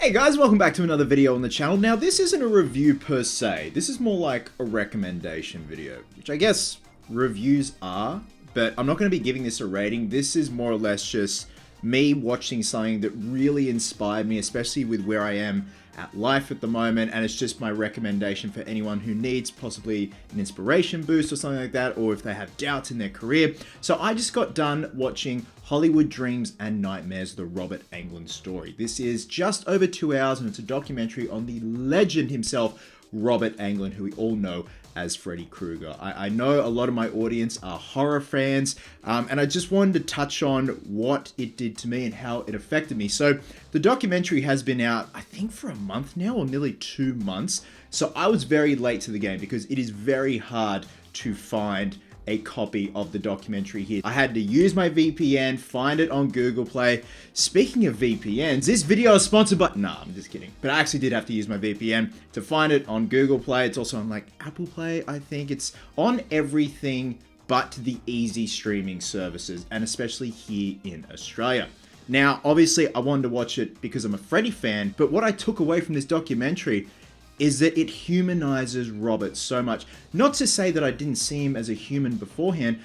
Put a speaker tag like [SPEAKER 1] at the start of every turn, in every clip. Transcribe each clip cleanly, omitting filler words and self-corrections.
[SPEAKER 1] Hey guys, welcome back to another video on the channel. Now, this isn't a review per se. This is more like a recommendation video, which I guess reviews are, but I'm not going to be giving this a rating. This is more or less just me watching something that really inspired me, especially with where I am at life at the moment, and it's just my recommendation for anyone who needs possibly an inspiration boost or something like that, or if they have doubts in their career. So I just got done watching Hollywood Dreams and Nightmares, the Robert Englund story. This is just over 2 hours, and it's a documentary on the legend himself, Robert Englund, who we all know as Freddy Krueger. I know a lot of my audience are horror fans, and I just wanted to touch on what it did to me and how it affected me. So the documentary has been out, I think, for a month now, or nearly 2 months. So I was very late to the game because it is very hard to find a copy of the documentary here. I had to use my VPN, find it on Google Play. Speaking of VPNs, this video is sponsored by... Nah, I'm just kidding. But I actually did have to use my VPN to find it on Google Play. It's also on like Apple Play, I think. It's on everything but the easy streaming services, and especially here in Australia. Now, obviously, I wanted to watch it because I'm a Freddy fan, but what I took away from this documentary is that it humanizes Robert so much. Not to say that I didn't see him as a human beforehand,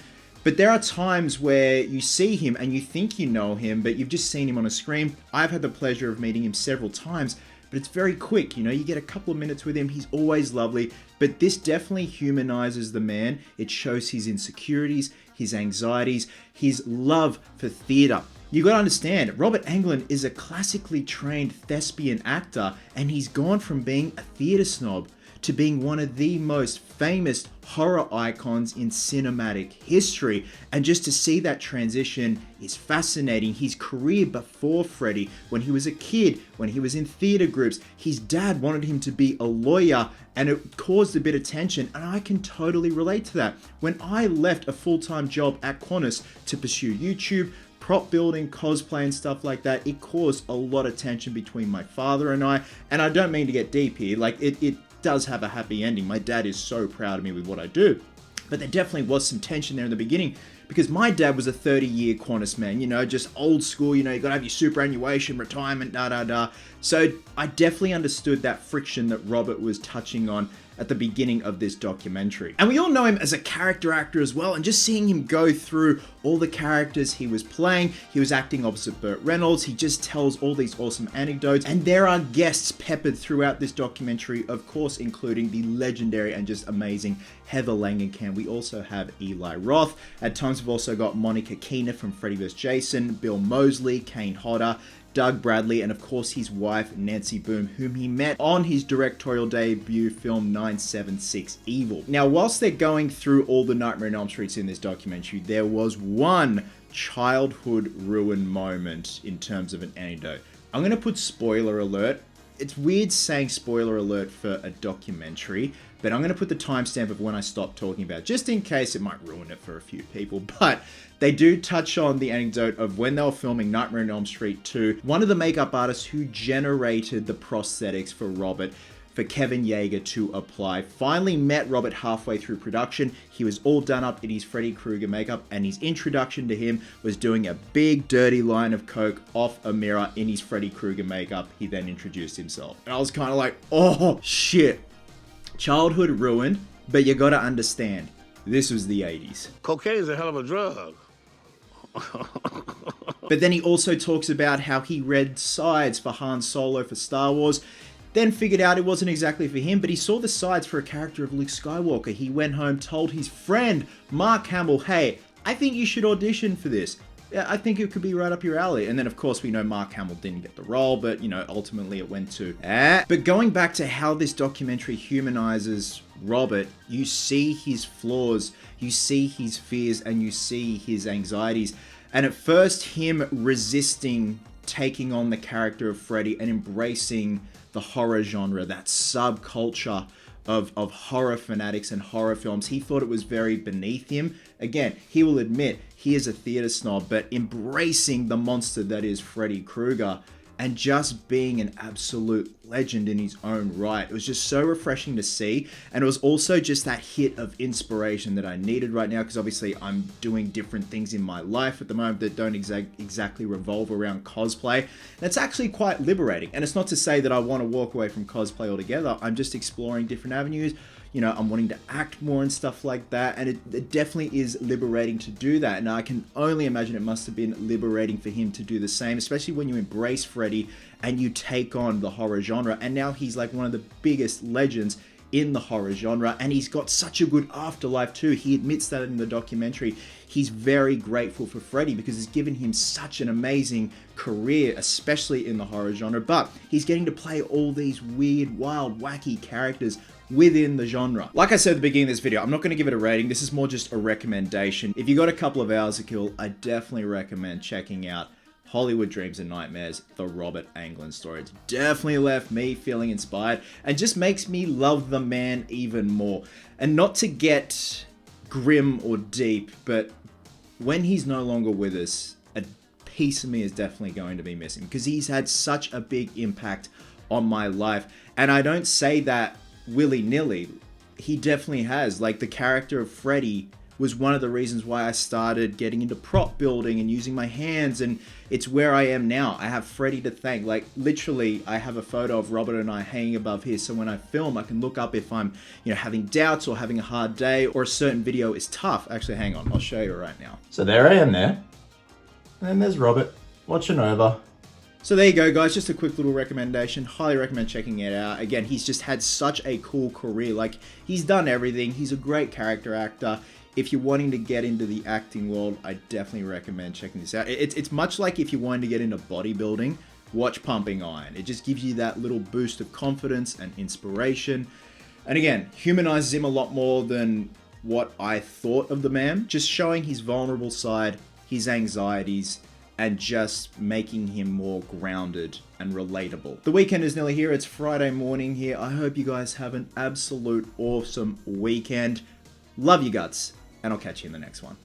[SPEAKER 1] but there are times where you see him and you think you know him, but you've just seen him on a screen. I've had the pleasure of meeting him several times, but it's very quick. You know, you get a couple of minutes with him. He's always lovely, but this definitely humanizes the man. It shows his insecurities, his anxieties, his love for theater. You gotta understand, Robert Englund is a classically trained thespian actor, and he's gone from being a theater snob to being one of the most famous horror icons in cinematic history. And just to see that transition is fascinating. His career before Freddy, when he was a kid, when he was in theater groups, his dad wanted him to be a lawyer, and it caused a bit of tension, and I can totally relate to that. When I left a full-time job at Qantas to pursue YouTube, prop building, cosplay and stuff like that, it caused a lot of tension between my father and I don't mean to get deep here, like it does have a happy ending. My dad is so proud of me with what I do, but there definitely was some tension there in the beginning because my dad was a 30-year Qantas man, you know, just old school, you know, you gotta have your superannuation, retirement, da. So I definitely understood that friction that Robert was touching on at the beginning of this documentary. And we all know him as a character actor as well, and just seeing him go through all the characters he was playing, he was acting opposite Burt Reynolds, he just tells all these awesome anecdotes, and there are guests peppered throughout this documentary, of course, including the legendary and just amazing Heather Langenkamp. We also have Eli Roth. At times we've also got Monica Keena from Freddy vs. Jason, Bill Moseley, Kane Hodder, Doug Bradley, and of course his wife Nancy Boom, whom he met on his directorial debut film 976 Evil. Now, whilst they're going through all the Nightmare on Elm Streets in this documentary, there was one childhood ruin moment in terms of an anecdote. I'm going to put spoiler alert. It's weird saying spoiler alert for a documentary, but I'm going to put the timestamp of when I stopped talking about it, just in case it might ruin it for a few people. But they do touch on the anecdote of when they were filming Nightmare on Elm Street 2, one of the makeup artists who generated the prosthetics for Robert, for Kevin Yeager to apply, finally met Robert halfway through production. He was all done up in his Freddy Krueger makeup, and his introduction to him was doing a big dirty line of coke off a mirror in his Freddy Krueger makeup. He then introduced himself. And I was kind of like, oh shit. Childhood ruined, but you gotta understand, this was the 80s.
[SPEAKER 2] Cocaine is a hell of a drug.
[SPEAKER 1] But then he also talks about how he read sides for Han Solo for Star Wars, then figured out it wasn't exactly for him, but he saw the sides for a character of Luke Skywalker. He went home, told his friend Mark Hamill, hey, I think you should audition for this. Yeah, I think it could be right up your alley. And then, of course, we know Mark Hamill didn't get the role, but, you know, ultimately it went to... But going back to how this documentary humanizes Robert, you see his flaws, you see his fears, and you see his anxieties. And at first, him resisting taking on the character of Freddy and embracing the horror genre, that subculture of horror fanatics and horror films, he thought it was very beneath him. Again, he will admit he is a theater snob, but embracing the monster that is Freddy Krueger, and just being an absolute legend in his own right. It was just so refreshing to see, and it was also just that hit of inspiration that I needed right now, because obviously I'm doing different things in my life at the moment that don't exactly revolve around cosplay, and it's actually quite liberating. And it's not to say that I want to walk away from cosplay altogether. I'm just exploring different avenues. You know, I'm wanting to act more and stuff like that, and it definitely is liberating to do that. And I can only imagine it must have been liberating for him to do the same, especially when you embrace Freddy and you take on the horror genre. And now he's like one of the biggest legends in the horror genre, and he's got such a good afterlife too. He admits that in the documentary. He's very grateful for Freddy because it's given him such an amazing career, especially in the horror genre, but he's getting to play all these weird, wild, wacky characters within the genre. Like I said at the beginning of this video, I'm not going to give it a rating. This is more just a recommendation. If you got a couple of hours to kill, I definitely recommend checking out Hollywood Dreams and Nightmares, the Robert Englund story. It's definitely left me feeling inspired and just makes me love the man even more. And not to get grim or deep, but when he's no longer with us, a piece of me is definitely going to be missing, because he's had such a big impact on my life. And I don't say that willy-nilly. He definitely has. Like, the character of Freddy was one of the reasons why I started getting into prop building and using my hands, and it's where I am now. I have Freddy to thank. Like, literally, I have a photo of Robert and I hanging above here, so when I film, I can look up if I'm, you know, having doubts or having a hard day or a certain video is tough. Actually, hang on, I'll show you right now.
[SPEAKER 2] So there I am there, and then there's Robert watching over.
[SPEAKER 1] So there you go, guys. Just a quick little recommendation. Highly recommend checking it out. Again, he's just had such a cool career. Like, he's done everything. He's a great character actor. If you're wanting to get into the acting world, I definitely recommend checking this out. It's much like if you're wanting to get into bodybuilding, watch Pumping Iron. It just gives you that little boost of confidence and inspiration. And again, humanizes him a lot more than what I thought of the man. Just showing his vulnerable side, his anxieties, and just making him more grounded and relatable. The weekend is nearly here. It's Friday morning here. I hope you guys have an absolute awesome weekend. Love you guts, and I'll catch you in the next one.